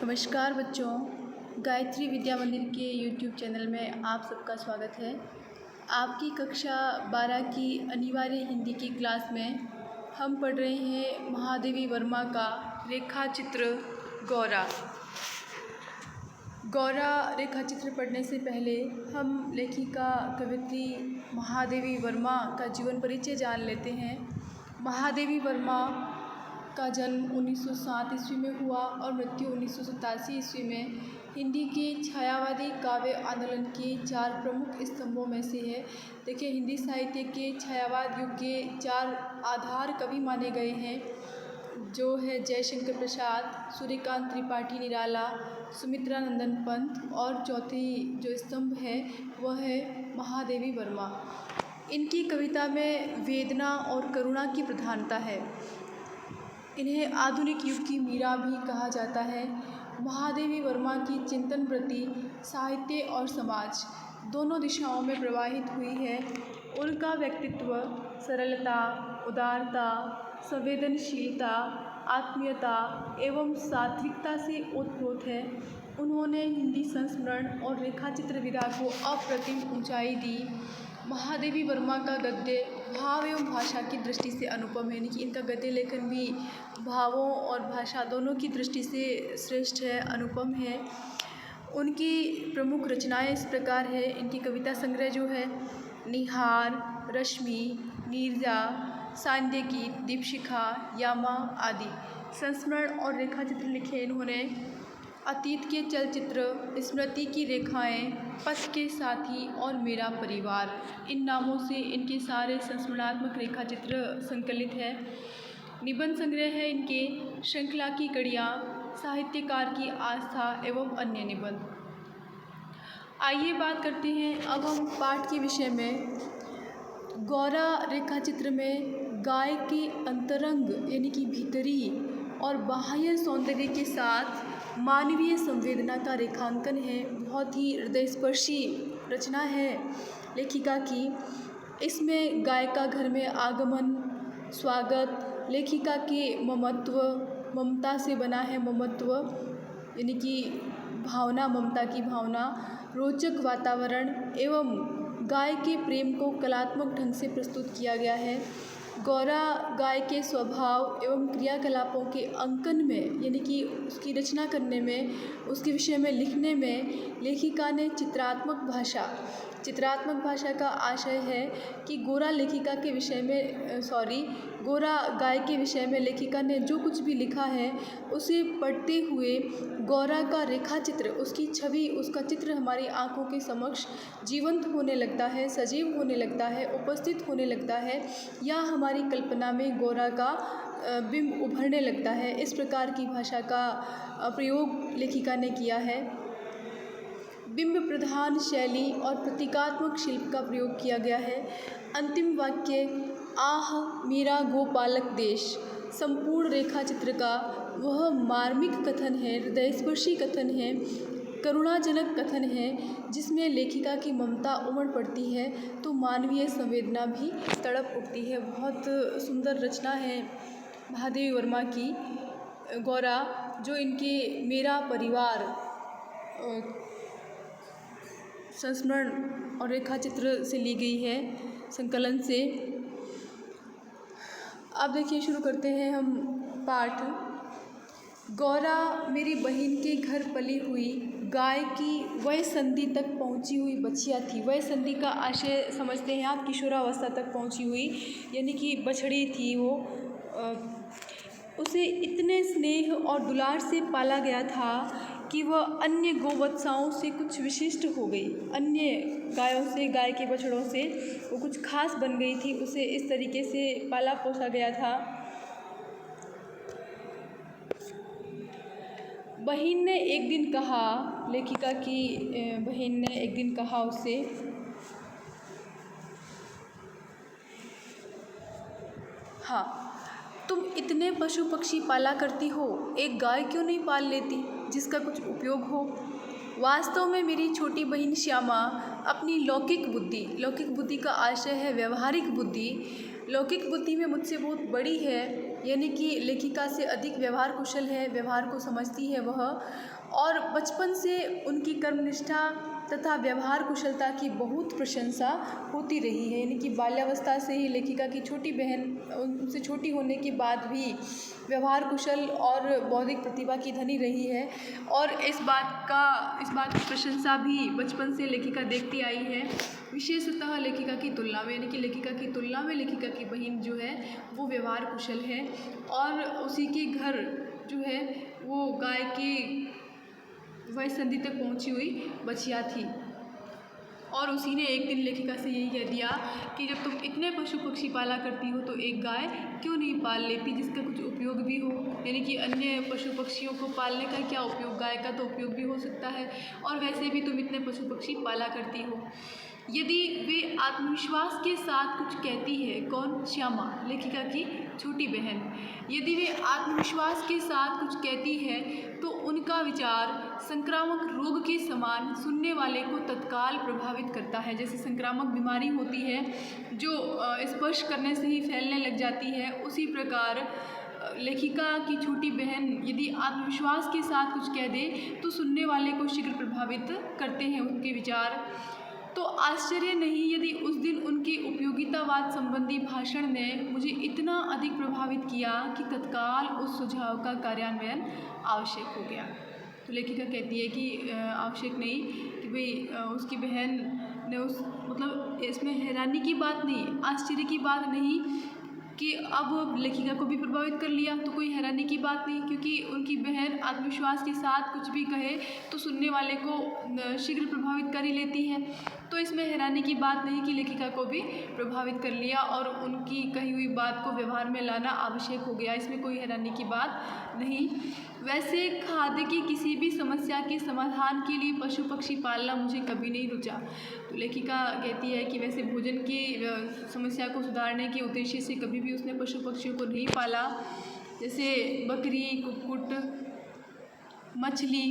नमस्कार बच्चों, गायत्री विद्या मंदिर के YouTube चैनल में आप सबका स्वागत है। आपकी कक्षा 12 की अनिवार्य हिंदी की क्लास में हम पढ़ रहे हैं महादेवी वर्मा का रेखा चित्र गौरा। गौरा रेखा चित्र पढ़ने से पहले हम लेखिका कवयित्री महादेवी वर्मा का जीवन परिचय जान लेते हैं। महादेवी वर्मा का जन्म 1907 ईस्वी में हुआ और मृत्यु 1987 ईस्वी में हिंदी के छायावादी काव्य आंदोलन के 4 प्रमुख स्तंभों में से है। देखिए, हिंदी साहित्य के छायावाद युग के 4 आधार कवि माने गए हैं, जो है जयशंकर प्रसाद, सूर्यकांत त्रिपाठी निराला, सुमित्रा नंदन पंत, और चौथी जो स्तंभ है वह है महादेवी वर्मा। इनकी कविता में वेदना और करुणा की प्रधानता है। इन्हें आधुनिक युग की मीरा भी कहा जाता है। महादेवी वर्मा की चिंतन वृत्ति साहित्य और समाज दोनों दिशाओं में प्रवाहित हुई है। उनका व्यक्तित्व सरलता, उदारता, संवेदनशीलता, आत्मीयता एवं सात्विकता से ओतप्रोत है। उन्होंने हिंदी संस्मरण और रेखाचित्र विधा को अप्रतिम ऊंचाई दी। महादेवी वर्मा का गद्य भाव एवं भाषा की दृष्टि से अनुपम है, यानी कि इनका गद्य लेखन भी भावों और भाषा दोनों की दृष्टि से श्रेष्ठ है, अनुपम है। उनकी प्रमुख रचनाएं इस प्रकार है। इनकी कविता संग्रह जो है निहार, रश्मि, नीरजा, सांध्य गीत, दीपशिखा, यामा आदि संस्मरण और रेखाचित्र लिखे इन्होंने। अतीत के चलचित्र, स्मृति की रेखाएं, पथ के साथी और मेरा परिवार, इन नामों से इनके सारे संस्मरणात्मक रेखाचित्र संकलित है। निबंध संग्रह है इनके श्रृंखला की कड़ियाँ, साहित्यकार की आस्था एवं अन्य निबंध। आइए बात करते हैं अब हम पाठ के विषय में। गौरा रेखाचित्र में गाय के अंतरंग यानी कि भीतरी और बाह्य सौंदर्य के साथ मानवीय संवेदना का रेखांकन है। बहुत ही हृदयस्पर्शी रचना है लेखिका की। इसमें गाय का घर में आगमन, स्वागत, लेखिका के ममत्व, ममता से बना है ममत्व यानी कि भावना, ममता की भावना, रोचक वातावरण एवं गाय के प्रेम को कलात्मक ढंग से प्रस्तुत किया गया है। गौरा गाय के स्वभाव एवं क्रियाकलापों के अंकन में यानी कि उसकी रचना करने में, उसके विषय में लिखने में लेखिका ने चित्रात्मक भाषा का आशय है कि गौरा गाय के विषय में लेखिका ने जो कुछ भी लिखा है उसे पढ़ते हुए गौरा का रेखाचित्र, उसकी छवि, उसका चित्र हमारी आँखों के समक्ष जीवंत होने लगता है, सजीव होने लगता है, उपस्थित होने लगता है, या हमारी कल्पना में गौरा का बिंब उभरने लगता है। इस प्रकार की भाषा का प्रयोग लेखिका ने किया है। बिंब प्रधान शैली और प्रतीकात्मक शिल्प का प्रयोग किया गया है। अंतिम वाक्य आह मेरा गोपालक देश संपूर्ण रेखाचित्र का वह मार्मिक कथन है, हृदयस्पर्शी कथन है, करुणाजनक कथन है, जिसमें लेखिका की ममता उमड़ पड़ती है तो मानवीय संवेदना भी तड़प उठती है। बहुत सुंदर रचना है महादेवी वर्मा की गौरा, जो इनके मेरा परिवार संस्मरण और रेखाचित्र से ली गई है, संकलन से। अब देखिए, शुरू करते हैं हम पाठ। गौरा मेरी बहन के घर पली हुई, गाय की वय संधि तक पहुंची हुई बछिया थी। वय संधि का आशय समझते हैं आप, किशोरावस्था तक पहुंची हुई यानी कि बछड़ी थी वो। उसे इतने स्नेह और दुलार से पाला गया था कि वह अन्य गोवत्साओं से कुछ विशिष्ट हो गई। अन्य गायों से, गाय के बछड़ों से वो कुछ खास बन गई थी। उसे इस तरीके से पाला पोसा गया था। बहन ने एक दिन कहा, लेखिका की बहन ने एक दिन कहा उससे, हाँ, तुम इतने पशु पक्षी पाला करती हो, एक गाय क्यों नहीं पाल लेती जिसका कुछ उपयोग हो। वास्तव में मेरी छोटी बहन श्यामा अपनी लौकिक बुद्धि का आशय है व्यवहारिक बुद्धि, लौकिक बुद्धि में मुझसे बहुत बड़ी है यानी कि लेखिका से अधिक व्यवहार कुशल है, व्यवहार को समझती है वह, और बचपन से उनकी कर्मनिष्ठा तथा व्यवहार कुशलता की बहुत प्रशंसा होती रही है। यानी कि बाल्यावस्था से ही लेखिका की छोटी बहन उनसे छोटी होने के बाद भी व्यवहार कुशल और बौद्धिक प्रतिभा की धनी रही है, और इस बात की प्रशंसा भी बचपन से लेखिका देखती आई है, विशेषतः लेखिका की तुलना में। यानी कि लेखिका की तुलना में लेखिका की बहन जो है वो व्यवहार कुशल है, और उसी के घर जो है वो गाय के वयसंधि तक पहुंची हुई बछिया थी, और उसी ने एक दिन लेखिका से यही कह दिया कि जब तुम इतने पशु पक्षी पाला करती हो तो एक गाय क्यों नहीं पाल लेती जिसका कुछ उपयोग भी हो। यानी कि अन्य पशु पक्षियों को पालने का क्या उपयोग, गाय का तो उपयोग भी हो सकता है, और वैसे भी तुम इतने पशु पक्षी पाला करती हो। यदि वे आत्मविश्वास के साथ कुछ कहती है, कौन? श्यामा, लेखिका की छोटी बहन। यदि वे आत्मविश्वास के साथ कुछ कहती है तो उनका विचार संक्रामक रोग के समान सुनने वाले को तत्काल प्रभावित करता है। जैसे संक्रामक बीमारी होती है जो स्पर्श करने से ही फैलने लग जाती है, उसी प्रकार लेखिका की छोटी बहन यदि आत्मविश्वास के साथ कुछ कह दे तो सुनने वाले को शीघ्र प्रभावित करते हैं उनके विचार। तो आश्चर्य नहीं यदि उस दिन उनके उपयोगितावाद संबंधी भाषण ने मुझे इतना अधिक प्रभावित किया कि तत्काल उस सुझाव का कार्यान्वयन आवश्यक हो गया। तो लेखिका कहती है कि आवश्यक नहीं कि भाई उसकी बहन ने उस मतलब इसमें हैरानी की बात नहीं, आश्चर्य की बात नहीं कि अब लेखिका को भी प्रभावित कर लिया, तो कोई हैरानी की बात नहीं, क्योंकि उनकी बहन आत्मविश्वास के साथ कुछ भी कहे तो सुनने वाले को शीघ्र प्रभावित कर ही लेती है। तो इसमें हैरानी की बात नहीं कि लेखिका को भी प्रभावित कर लिया और उनकी कही हुई बात को व्यवहार में लाना आवश्यक हो गया, इसमें कोई हैरानी की बात नहीं। वैसे खाद्य की किसी भी समस्या के समाधान के लिए पशु पक्षी पालना मुझे कभी नहीं रुचा। तो लेखिका कहती है कि वैसे भोजन की समस्या को सुधारने के उद्देश्य से कभी भी उसने पशु पक्षियों को नहीं पाला। जैसे बकरी, कुक्कुट, मछली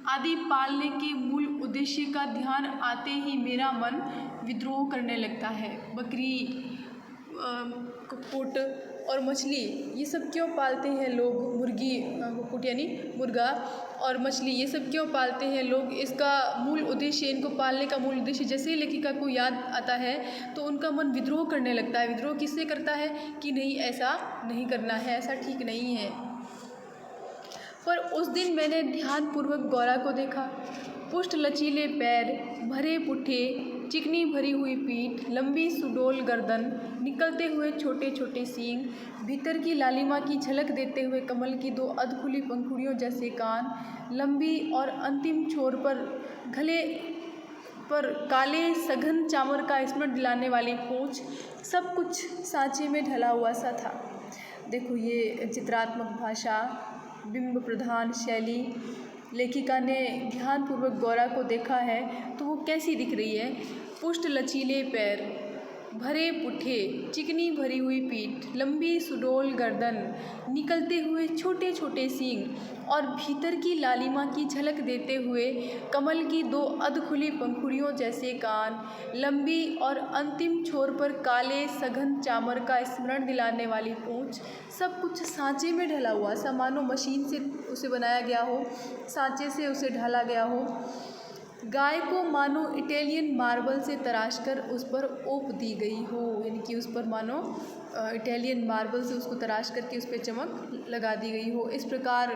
आदि पालने के मूल उद्देश्य का ध्यान आते ही मेरा मन विद्रोह करने लगता है। बकरी, कुक्कुट और मछली ये सब क्यों पालते हैं लोग? मुर्गी, कुक्कुट यानी मुर्गा और मछली ये सब क्यों पालते हैं लोग? इसका मूल उद्देश्य, इनको पालने का मूल उद्देश्य जैसे ही लेखिका को याद आता है तो उनका मन विद्रोह करने लगता है। विद्रोह किससे करता है कि नहीं, ऐसा नहीं करना है, ऐसा ठीक नहीं है। पर उस दिन मैंने ध्यानपूर्वक गौरा को देखा। पुष्ट लचीले पैर, भरे पुट्ठे, चिकनी भरी हुई पीठ, लंबी सुडौल गर्दन, निकलते हुए छोटे छोटे सींग, भीतर की लालिमा की झलक देते हुए कमल की दो अधखुली पंखुड़ियों जैसे कान, लंबी और अंतिम छोर पर गले पर काले सघन चामर का स्मरण दिलाने वाली पूंछ, सब कुछ सांचे में ढला हुआ सा था। देखो ये चित्रात्मक भाषा, बिंब प्रधान शैली, लेखिका ने ध्यानपूर्वक गौरा को देखा है तो वो कैसी दिख रही है? पुष्ट लचीले पैर, भरे पुट्ठे, चिकनी भरी हुई पीठ, लंबी सुडौल गर्दन, निकलते हुए छोटे छोटे सींग और भीतर की लालिमा की झलक देते हुए कमल की दो अधखुली पंखुड़ियों जैसे कान, लंबी और अंतिम छोर पर काले सघन चामर का स्मरण दिलाने वाली पूंछ, सब कुछ सांचे में ढला हुआ सा, मानो मशीन से उसे बनाया गया हो, सांचे से उसे ढाला गया हो। गाय को मानो इटालियन मार्बल से तराशकर उस पर ओप दी गई हो, यानी कि उस पर मानो इटालियन मार्बल से उसको तराश करके उस पर चमक लगा दी गई हो। इस प्रकार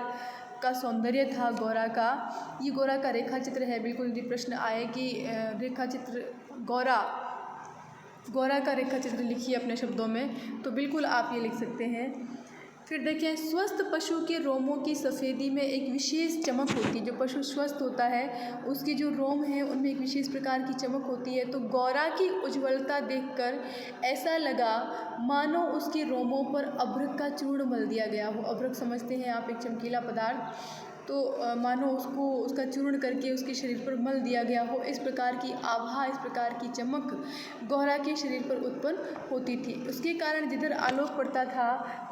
का सौंदर्य था गौरा का। ये गौरा का रेखा चित्र है। बिल्कुल यदि प्रश्न आए कि रेखा चित्र गौरा का रेखा चित्र लिखिए अपने शब्दों में, तो बिल्कुल आप ये लिख सकते हैं। फिर देखें, स्वस्थ पशु के रोमों की सफ़ेदी में एक विशेष चमक होती है। जो पशु स्वस्थ होता है उसके जो रोम हैं उनमें एक विशेष प्रकार की चमक होती है। तो गौरा की उज्ज्वलता देखकर ऐसा लगा मानो उसके रोमों पर अभ्रक का चूर्ण मल दिया गया हो। अभ्रक समझते हैं आप, एक चमकीला पदार्थ। तो मानो उसको उसका चूर्ण करके उसके शरीर पर मल दिया गया हो। इस प्रकार की आभा, इस प्रकार की चमक गौरा के शरीर पर उत्पन्न होती थी। उसके कारण जिधर आलोक पड़ता था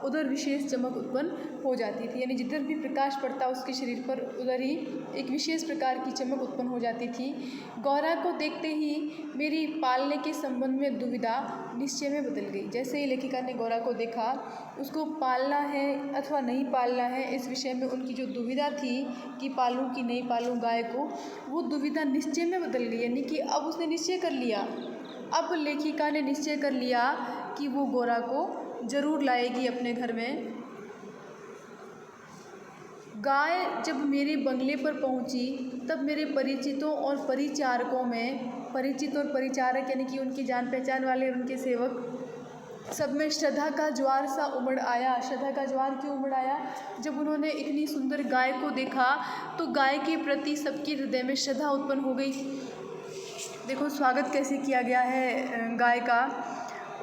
उधर विशेष चमक उत्पन्न हो जाती थी, यानी जिधर भी प्रकाश पड़ता उसके शरीर पर उधर ही एक विशेष प्रकार की चमक उत्पन्न हो जाती थी। गौरा को देखते ही मेरी पालने के संबंध में दुविधा निश्चय में बदल गई। जैसे ही लेखिका ने गौरा को देखा, उसको पालना है अथवा नहीं पालना है, इस विषय में उनकी जो दुविधा थी कि पालूं कि नहीं पालूं गाय को, वो दुविधा निश्चय में बदल गई। यानी कि अब उसने निश्चय कर लिया, अब लेखिका ने निश्चय कर लिया कि वो गौरा को जरूर लाएगी अपने घर में। गाय जब मेरे बंगले पर पहुंची तब मेरे परिचितों और परिचारकों में, परिचित और परिचारक यानी कि उनकी जान पहचान वाले उनके सेवक, सब में श्रद्धा का ज्वार सा उमड़ आया। श्रद्धा का ज्वार क्यों उमड़ आया? जब उन्होंने इतनी सुंदर गाय को देखा तो गाय के प्रति सबके हृदय में श्रद्धा उत्पन्न हो गई। देखो स्वागत कैसे किया गया है गाय का।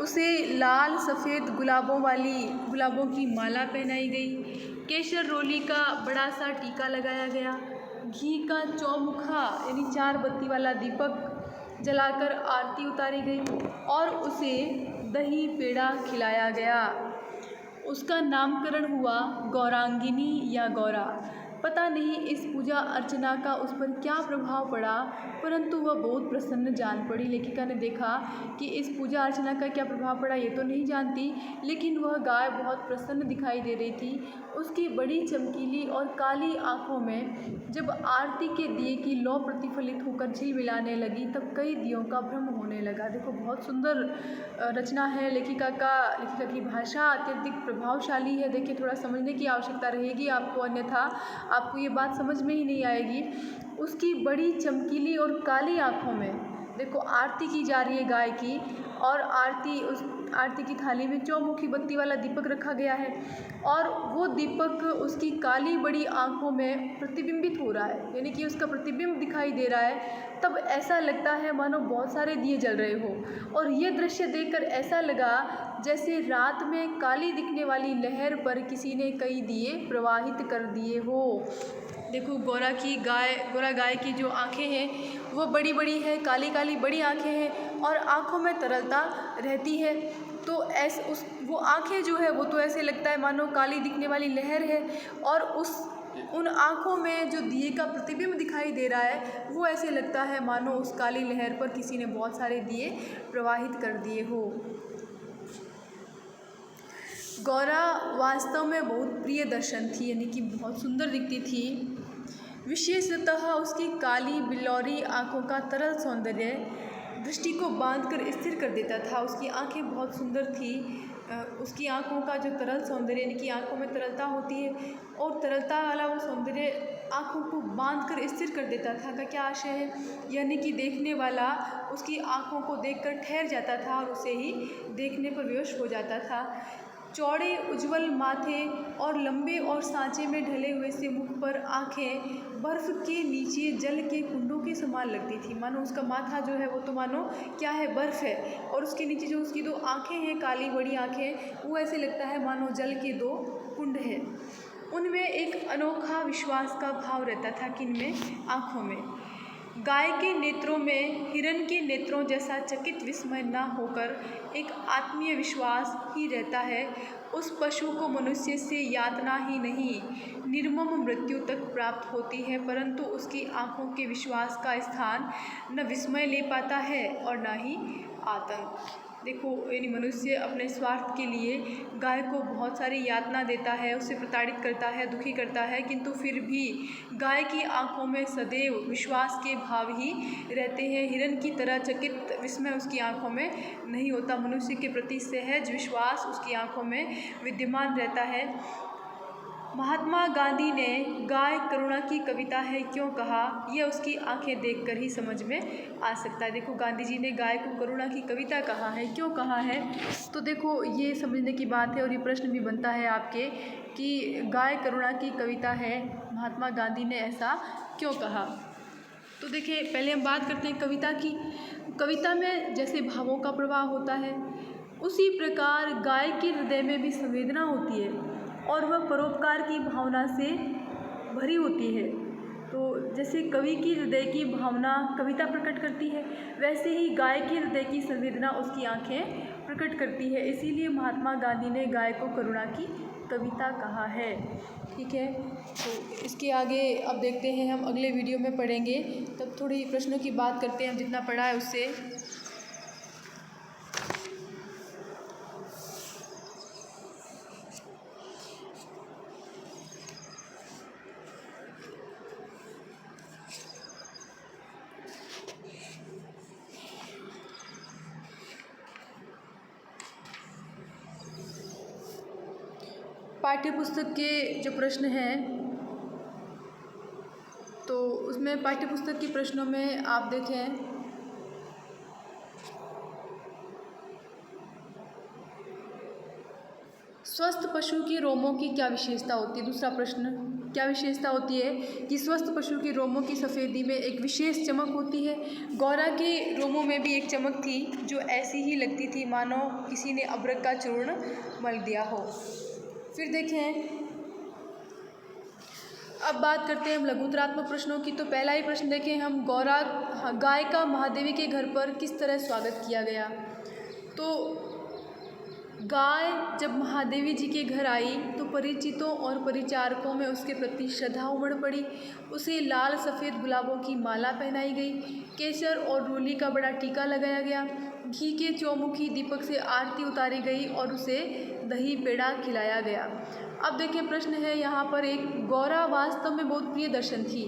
उसे लाल सफ़ेद गुलाबों की माला पहनाई गई, केसर रोली का बड़ा सा टीका लगाया गया, घी का चौमुखा यानी 4 बत्ती वाला दीपक जलाकर आरती उतारी गई और उसे दही पेड़ा खिलाया गया। उसका नामकरण हुआ गौरांगिनी या गौरा। पता नहीं इस पूजा अर्चना का उस पर क्या प्रभाव पड़ा, परंतु वह बहुत प्रसन्न जान पड़ी। लेखिका ने देखा कि इस पूजा अर्चना का क्या प्रभाव पड़ा ये तो नहीं जानती, लेकिन वह गाय बहुत प्रसन्न दिखाई दे रही थी। उसकी बड़ी चमकीली और काली आँखों में जब आरती के दिए की लौ प्रतिफलित होकर झिलमिलाने लगी तब कई दियों का भ्रम होने लगा। देखो बहुत सुंदर रचना है लेखिका की भाषा अत्यधिक प्रभावशाली है। देखिए थोड़ा समझने की आवश्यकता रहेगी आपको, अन्यथा आपको ये बात समझ में ही नहीं आएगी। उसकी बड़ी चमकीली और काली आँखों में देखो आरती की जा रही है गाय की, और उस आरती की थाली में चौमुखी बत्ती वाला दीपक रखा गया है और वो दीपक उसकी काली बड़ी आँखों में प्रतिबिंबित हो रहा है, यानी कि उसका प्रतिबिंब दिखाई दे रहा है। तब ऐसा लगता है मानो बहुत सारे दिए जल रहे हो, और ये दृश्य देखकर ऐसा लगा जैसे रात में काली दिखने वाली लहर पर किसी ने कई दिए प्रवाहित कर दिए हो। देखो गौरा गाय की जो आँखें हैं वो बड़ी बड़ी है, काली काली बड़ी आँखें हैं और आँखों में तरलता रहती है। तो वो आँखें जो है वो तो ऐसे लगता है मानो काली दिखने वाली लहर है, और उन आँखों में जो दिए का प्रतिबिंब दिखाई दे रहा है वो ऐसे लगता है मानो उस काली लहर पर किसी ने बहुत सारे दिए प्रवाहित कर दिए हो। गौरा वास्तव में बहुत प्रिय दर्शन थी, यानी कि बहुत सुंदर दिखती थी। विशेषतः उसकी काली बिल्लौरी आँखों का तरल सौंदर्य दृष्टि को बांधकर स्थिर कर देता था। उसकी आँखें बहुत सुंदर थी। उसकी आँखों का जो तरल सौंदर्य, यानी कि आँखों में तरलता होती है और तरलता वाला वो सौंदर्य आँखों को बांधकर स्थिर कर देता था। का क्या आशय है? यानी कि देखने वाला उसकी आँखों को देखकर ठहर जाता था और उसे ही देखने पर विवश हो जाता था। चौड़े उज्ज्वल माथे और लंबे और सांचे में ढले हुए से मुख पर आँखें बर्फ़ के नीचे जल के कुंडों के समान लगती थी। मानो उसका माथा जो है वो तो मानो क्या है, बर्फ़ है, और उसके नीचे जो उसकी 2 आँखें हैं, काली बड़ी आँखें, वो ऐसे लगता है मानो जल के 2 कुंड हैं। उनमें एक अनोखा विश्वास का भाव रहता था। किनमें? आँखों में। गाय के नेत्रों में हिरण के नेत्रों जैसा चकित विस्मय न होकर एक आत्मीय विश्वास ही रहता है। उस पशु को मनुष्य से यातना ही नहीं, निर्मम मृत्यु तक प्राप्त होती है, परंतु उसकी आँखों के विश्वास का स्थान न विस्मय ले पाता है और न ही आतंक। देखो यानी मनुष्य अपने स्वार्थ के लिए गाय को बहुत सारी यातना देता है, उसे प्रताड़ित करता है, दुखी करता है, किंतु फिर भी गाय की आंखों में सदैव विश्वास के भाव ही रहते हैं। हिरण की तरह चकित विस्मय उसकी आंखों में नहीं होता। मनुष्य के प्रति सहज विश्वास उसकी आंखों में विद्यमान रहता है। महात्मा गांधी ने गाय करुणा की कविता है क्यों कहा, यह उसकी आंखें देखकर ही समझ में आ सकता है। देखो गांधी जी ने गाय को करुणा की कविता कहा है, क्यों कहा है, तो देखो ये समझने की बात है और ये प्रश्न भी बनता है आपके कि गाय करुणा की कविता है, महात्मा गांधी ने ऐसा क्यों कहा। तो देखिए पहले हम बात करते हैं कविता की। कविता में जैसे भावों का प्रवाह होता है उसी प्रकार गाय के हृदय में भी संवेदना होती है और वह परोपकार की भावना से भरी होती है। तो जैसे कवि की हृदय की भावना कविता प्रकट करती है, वैसे ही गाय की हृदय की संवेदना उसकी आंखें प्रकट करती है। इसीलिए महात्मा गांधी ने गाय को करुणा की कविता कहा है। ठीक है, तो इसके आगे अब देखते हैं, हम अगले वीडियो में पढ़ेंगे। तब थोड़ी प्रश्नों की बात करते हैं, हम जितना पढ़ा है उससे। पाठ्यपुस्तक के जो प्रश्न हैं, तो उसमें पाठ्यपुस्तक के प्रश्नों में आप देखें, स्वस्थ पशु की रोमों की क्या विशेषता होती है। दूसरा प्रश्न, क्या विशेषता होती है कि स्वस्थ पशु के रोमों की सफ़ेदी में एक विशेष चमक होती है। गौरा के रोमों में भी एक चमक थी जो ऐसी ही लगती थी मानो किसी ने अबरक का चूर्ण मल दिया हो। फिर देखें, अब बात करते हैं हम लघुतरात्मक प्रश्नों की। तो पहला ही प्रश्न देखें हम, गाय का महादेवी के घर पर किस तरह स्वागत किया गया। तो गाय जब महादेवी जी के घर आई तो परिचितों और परिचारकों में उसके प्रति श्रद्धा उमड़ पड़ी। उसे लाल सफ़ेद गुलाबों की माला पहनाई गई, केसर और रोली का बड़ा टीका लगाया गया, घी के चौमुखी दीपक से आरती उतारी गई और उसे दही पेड़ा खिलाया गया। अब देखिए प्रश्न है यहाँ पर एक, गौरा वास्तव में बहुत प्रिय दर्शन थी।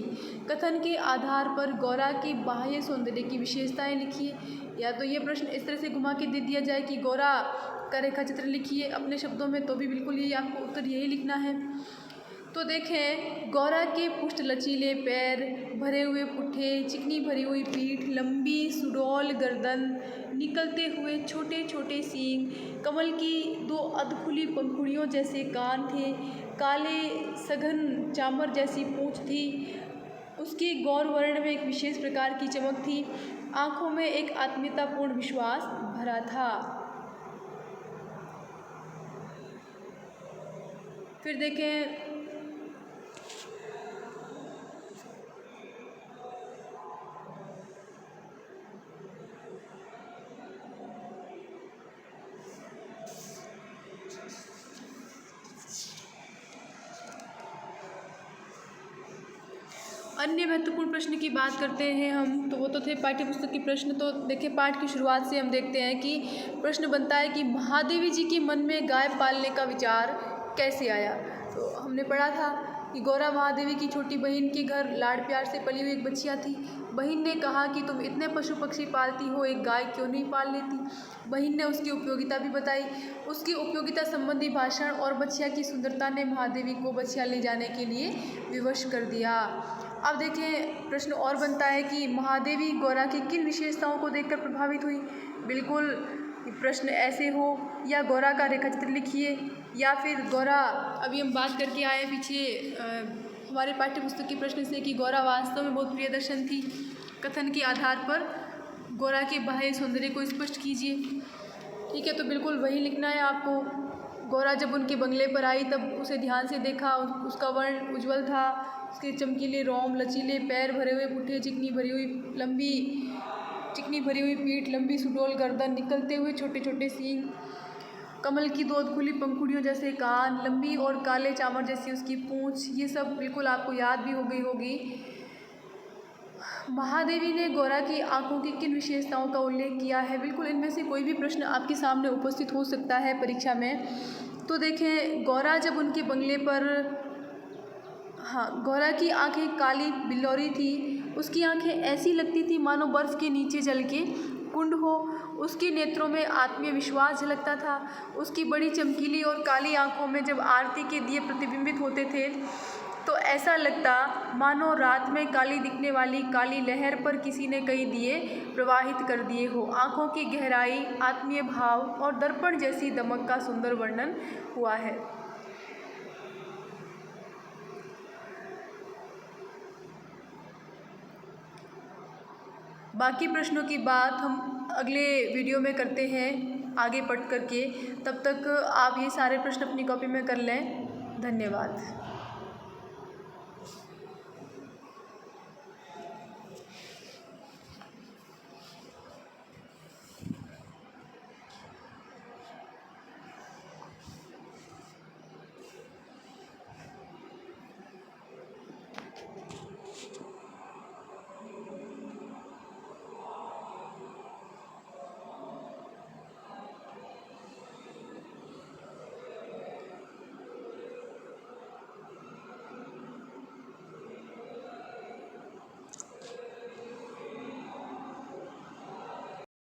कथन के आधार पर गौरा की बाह्य सौंदर्य की विशेषताएं लिखिए। या तो ये प्रश्न इस तरह से घुमा के दे दिया जाए कि गौरा का रेखा चित्र लिखिए अपने शब्दों में, तो भी बिल्कुल यही आपको उत्तर यही लिखना है। तो देखें, गौरा के पुष्ट लचीले पैर, भरे हुए पुट्ठे, चिकनी भरी हुई पीठ, लंबी सुडौल गर्दन, निकलते हुए छोटे छोटे सींग, कमल की दो अधखुली पंखुड़ियों जैसे कान थे, काले सघन चामर जैसी पूँछ थी, उसके गौर वर्ण में एक विशेष प्रकार की चमक थी, आँखों में एक आत्मीयतापूर्ण विश्वास भरा था। फिर देखें, अन्य महत्वपूर्ण प्रश्न की बात करते हैं हम, तो वो तो थे पाठ्यपुस्तक के प्रश्न। तो देखिए, पाठ की शुरुआत से हम देखते हैं कि प्रश्न बनता है कि महादेवी जी के मन में गाय पालने का विचार कैसे आया। तो हमने पढ़ा था कि गौरा महादेवी की छोटी बहन के घर लाड़ प्यार से पली हुई एक बच्चियाँ थी। बहन ने कहा कि तुम इतने पशु पक्षी पालती हो, एक गाय क्यों नहीं पाल लेती। बहन ने उसकी उपयोगिता भी बताई। उसकी उपयोगिता संबंधी भाषण और बच्चिया की सुंदरता ने महादेवी को बच्चियाँ ले जाने के लिए विवश कर दिया। अब देखें, प्रश्न और बनता है कि महादेवी गौरा की किन विशेषताओं को देखकर प्रभावित हुई। बिल्कुल प्रश्न ऐसे हो, या गौरा का रेखाचित्र लिखिए, या फिर गौरा, अभी हम बात करके आए पीछे हमारे पाठ्यपुस्तक के प्रश्न से कि गौरा वास्तव में बहुत प्रिय दर्शन थी। कथन के आधार पर गौरा के बाह्य सौंदर्य को स्पष्ट कीजिए। ठीक है, तो बिल्कुल वही लिखना है आपको। गौरा जब उनके बंगले पर आई तब उसे ध्यान से देखा, उसका वर्ण उज्ज्वल था, उसके चमकीले रोम, लचीले पैर, भरे हुए पुट्ठे, चिकनी भरी हुई पीठ, लंबी सुडौल गर्दन, निकलते हुए छोटे छोटे सींग, कमल की दो खुली पंखुड़ियों जैसे कान, लंबी और काले चामर जैसी उसकी पूँछ, ये सब बिल्कुल आपको याद भी हो गई होगी। महादेवी ने गौरा की आंखों की किन विशेषताओं का उल्लेख किया है। बिल्कुल इनमें से कोई भी प्रश्न आपके सामने उपस्थित हो सकता है परीक्षा में। तो देखें, गौरा जब उनके बंगले पर, गौरा की आंखें काली बिल्लौरी थी। उसकी आंखें ऐसी लगती थी मानो बर्फ़ के नीचे जल के कुंड हो। उसके नेत्रों में आत्मीय विश्वास झलकता था। उसकी बड़ी चमकीली और काली आंखों में जब आरती के दिए प्रतिबिंबित होते थे तो ऐसा लगता मानो रात में काली दिखने वाली काली लहर पर किसी ने कई दिए प्रवाहित कर दिए हो। आँखों की गहराई, आत्मीय भाव और दर्पण जैसी दमक का सुंदर वर्णन हुआ है। बाकी प्रश्नों की बात हम अगले वीडियो में करते हैं आगे पढ़ करके। तब तक आप ये सारे प्रश्न अपनी कॉपी में कर लें। धन्यवाद।